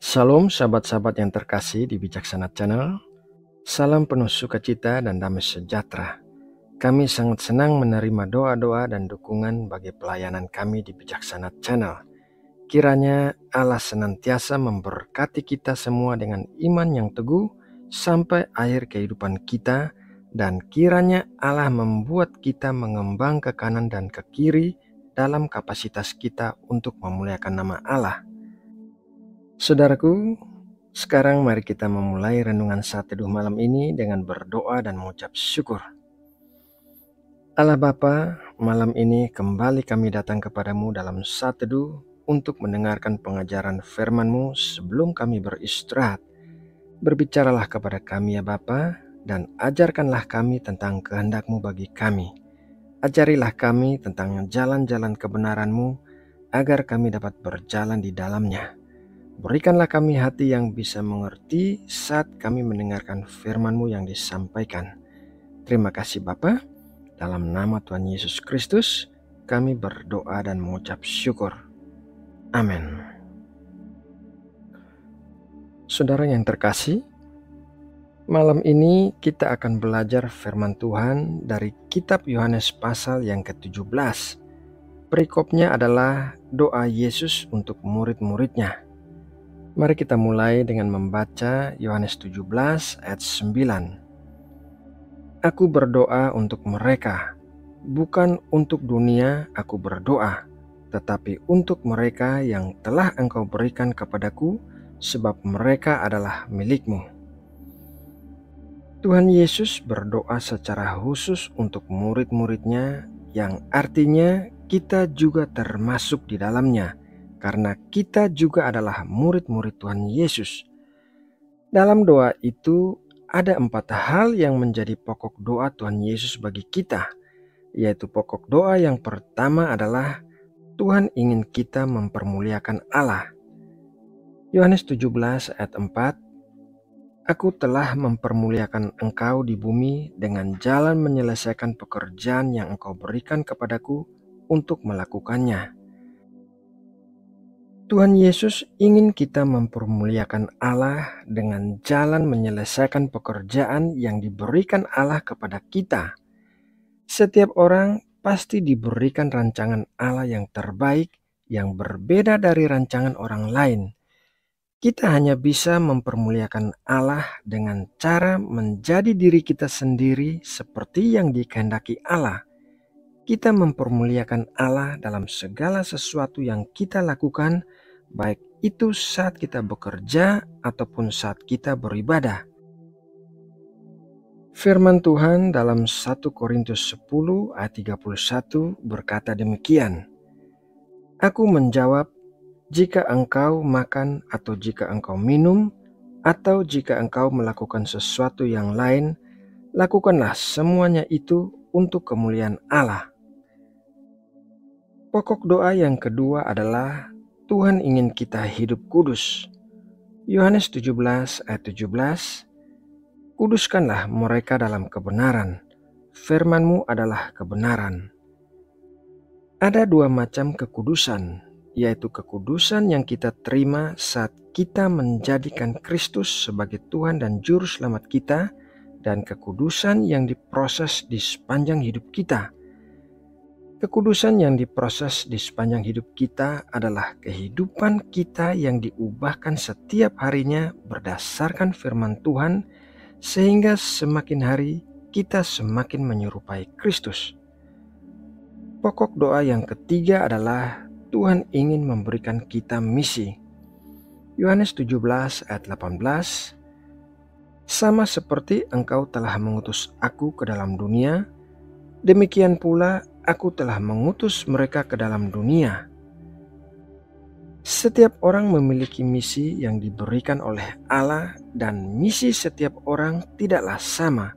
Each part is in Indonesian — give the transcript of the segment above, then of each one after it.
Salam sahabat-sahabat yang terkasih di Bijaksana Channel. Salam penuh sukacita dan damai sejahtera. Kami sangat senang menerima doa-doa dan dukungan bagi pelayanan kami di Bijaksana Channel. Kiranya Allah senantiasa memberkati kita semua dengan iman yang teguh sampai akhir kehidupan kita, dan kiranya Allah membuat kita mengembang ke kanan dan ke kiri dalam kapasitas kita untuk memuliakan nama Allah. Saudaraku, sekarang mari kita memulai renungan saat teduh malam ini dengan berdoa dan mengucap syukur. Allah Bapa, malam ini kembali kami datang kepadamu dalam saat teduh untuk mendengarkan pengajaran firman-Mu sebelum kami beristirahat. Berbicaralah kepada kami ya Bapa, dan ajarkanlah kami tentang kehendak-Mu bagi kami. Ajarilah kami tentang jalan-jalan kebenaran-Mu agar kami dapat berjalan di dalamnya. Berikanlah kami hati yang bisa mengerti saat kami mendengarkan firman-Mu yang disampaikan. Terima kasih Bapa. Dalam nama Tuhan Yesus Kristus, kami berdoa dan mengucap syukur. Amin. Saudara yang terkasih, malam ini kita akan belajar firman Tuhan dari kitab Yohanes pasal yang ke-17. Perikopnya adalah doa Yesus untuk murid-muridnya. Mari kita mulai dengan membaca Yohanes 17 ayat 9. Aku berdoa untuk mereka, bukan untuk dunia aku berdoa, tetapi untuk mereka yang telah Engkau berikan kepadaku, sebab mereka adalah milik-Mu. Tuhan Yesus berdoa secara khusus untuk murid-muridnya, yang artinya kita juga termasuk di dalamnya, karena kita juga adalah murid-murid Tuhan Yesus. Dalam doa itu ada 4 hal yang menjadi pokok doa Tuhan Yesus bagi kita, yaitu pokok doa yang pertama adalah Tuhan ingin kita mempermuliakan Allah. Yohanes 17 ayat 4, Aku telah mempermuliakan engkau di bumi dengan jalan menyelesaikan pekerjaan yang engkau berikan kepadaku untuk melakukannya. Tuhan Yesus ingin kita mempermuliakan Allah dengan jalan menyelesaikan pekerjaan yang diberikan Allah kepada kita. Setiap orang pasti diberikan rancangan Allah yang terbaik, yang berbeda dari rancangan orang lain. Kita hanya bisa mempermuliakan Allah dengan cara menjadi diri kita sendiri seperti yang dikehendaki Allah. Kita mempermuliakan Allah dalam segala sesuatu yang kita lakukan, baik itu saat kita bekerja ataupun saat kita beribadah. Firman Tuhan dalam 1 Korintus 10 ayat 31 berkata demikian. Aku menjawab, jika engkau makan atau jika engkau minum, atau jika engkau melakukan sesuatu yang lain, lakukanlah semuanya itu untuk kemuliaan Allah. Pokok doa yang kedua adalah Tuhan ingin kita hidup kudus. Yohanes 17 ayat 17, Kuduskanlah mereka dalam kebenaran, firman-Mu adalah kebenaran. Ada 2 macam kekudusan, yaitu kekudusan yang kita terima saat kita menjadikan Kristus sebagai Tuhan dan Juru Selamat kita, dan kekudusan yang diproses di sepanjang hidup kita. Kekudusan yang diproses di sepanjang hidup kita adalah kehidupan kita yang diubahkan setiap harinya berdasarkan firman Tuhan, sehingga semakin hari kita semakin menyerupai Kristus. Pokok doa yang ketiga adalah Tuhan ingin memberikan kita misi. Yohanes 17 ayat 18, Sama seperti engkau telah mengutus aku ke dalam dunia, demikian pula aku telah mengutus mereka ke dalam dunia. Setiap orang memiliki misi yang diberikan oleh Allah, dan misi setiap orang tidaklah sama.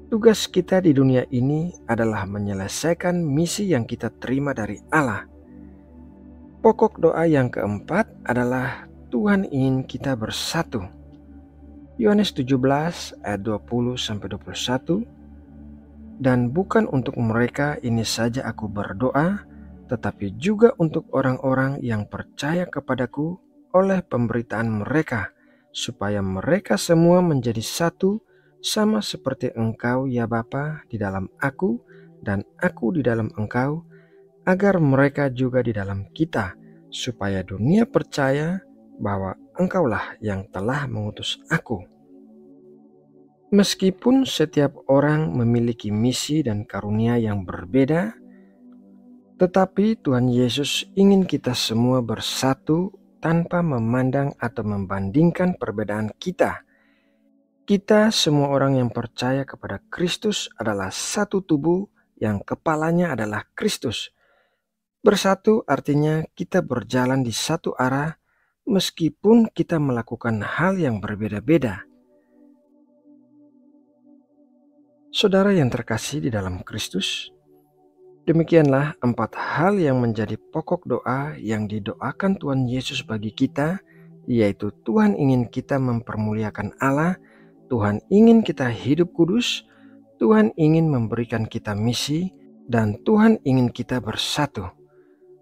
Tugas kita di dunia ini adalah menyelesaikan misi yang kita terima dari Allah. Pokok doa yang keempat adalah Tuhan ingin kita bersatu. Yohanes 17 ayat 20-21, Dan bukan untuk mereka ini saja aku berdoa, tetapi juga untuk orang-orang yang percaya kepadaku oleh pemberitaan mereka, supaya mereka semua menjadi satu, sama seperti Engkau ya Bapa di dalam Aku dan Aku di dalam Engkau, agar mereka juga di dalam kita, supaya dunia percaya bahwa Engkaulah yang telah mengutus Aku. Meskipun setiap orang memiliki misi dan karunia yang berbeda, tetapi Tuhan Yesus ingin kita semua bersatu tanpa memandang atau membandingkan perbedaan kita. Kita semua orang yang percaya kepada Kristus adalah satu tubuh yang kepalanya adalah Kristus. Bersatu artinya kita berjalan di satu arah meskipun kita melakukan hal yang berbeda-beda. Saudara yang terkasih di dalam Kristus, demikianlah 4 hal yang menjadi pokok doa yang didoakan Tuhan Yesus bagi kita, yaitu Tuhan ingin kita mempermuliakan Allah, Tuhan ingin kita hidup kudus, Tuhan ingin memberikan kita misi, dan Tuhan ingin kita bersatu.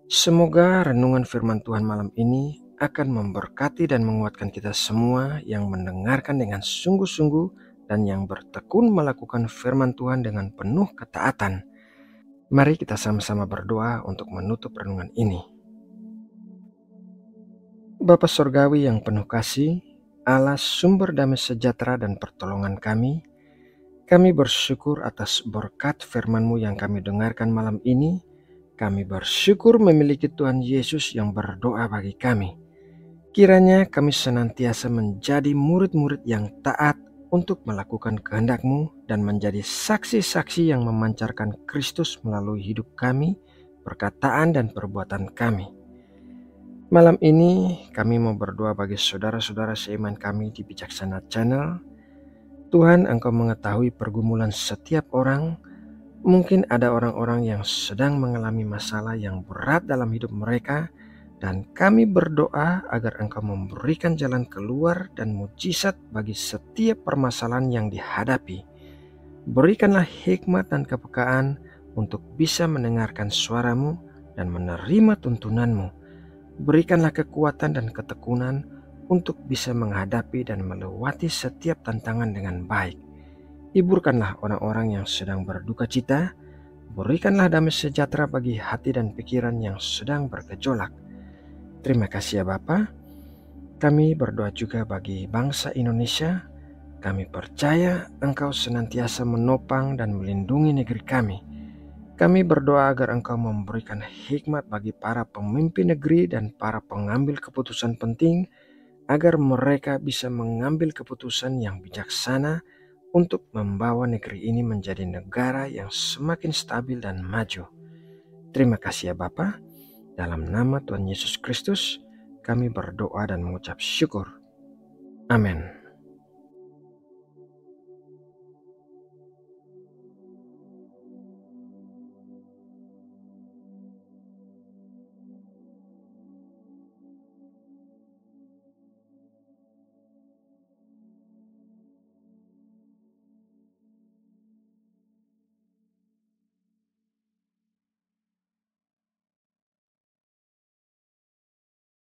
Semoga renungan firman Tuhan malam ini akan memberkati dan menguatkan kita semua yang mendengarkan dengan sungguh-sungguh dan yang bertekun melakukan firman Tuhan dengan penuh ketaatan. Mari kita sama-sama berdoa untuk menutup renungan ini. Bapa Sorgawi yang penuh kasih, Allah sumber damai sejahtera dan pertolongan kami bersyukur atas berkat firman-Mu yang kami dengarkan malam ini. Kami bersyukur memiliki Tuhan Yesus yang berdoa bagi kami. Kiranya kami senantiasa menjadi murid-murid yang taat untuk melakukan kehendak-Mu dan menjadi saksi-saksi yang memancarkan Kristus melalui hidup kami, perkataan dan perbuatan kami. Malam ini kami mau berdoa bagi saudara-saudara seiman kami di Bijaksana Channel. Tuhan, Engkau mengetahui pergumulan setiap orang. Mungkin ada orang-orang yang sedang mengalami masalah yang berat dalam hidup mereka, dan kami berdoa agar Engkau memberikan jalan keluar dan mujizat bagi setiap permasalahan yang dihadapi. Berikanlah hikmat dan kepekaan untuk bisa mendengarkan suara-Mu dan menerima tuntunan-Mu. Berikanlah kekuatan dan ketekunan untuk bisa menghadapi dan melewati setiap tantangan dengan baik. Hiburkanlah orang-orang yang sedang berduka cita. Berikanlah damai sejahtera bagi hati dan pikiran yang sedang bergejolak. Terima kasih ya Bapa. Kami berdoa juga bagi bangsa Indonesia. Kami percaya Engkau senantiasa menopang dan melindungi negeri kami. Kami berdoa agar Engkau memberikan hikmat bagi para pemimpin negeri dan para pengambil keputusan penting, agar mereka bisa mengambil keputusan yang bijaksana untuk membawa negeri ini menjadi negara yang semakin stabil dan maju. Terima kasih ya Bapa. Dalam nama Tuhan Yesus Kristus, kami berdoa dan mengucap syukur. Amin.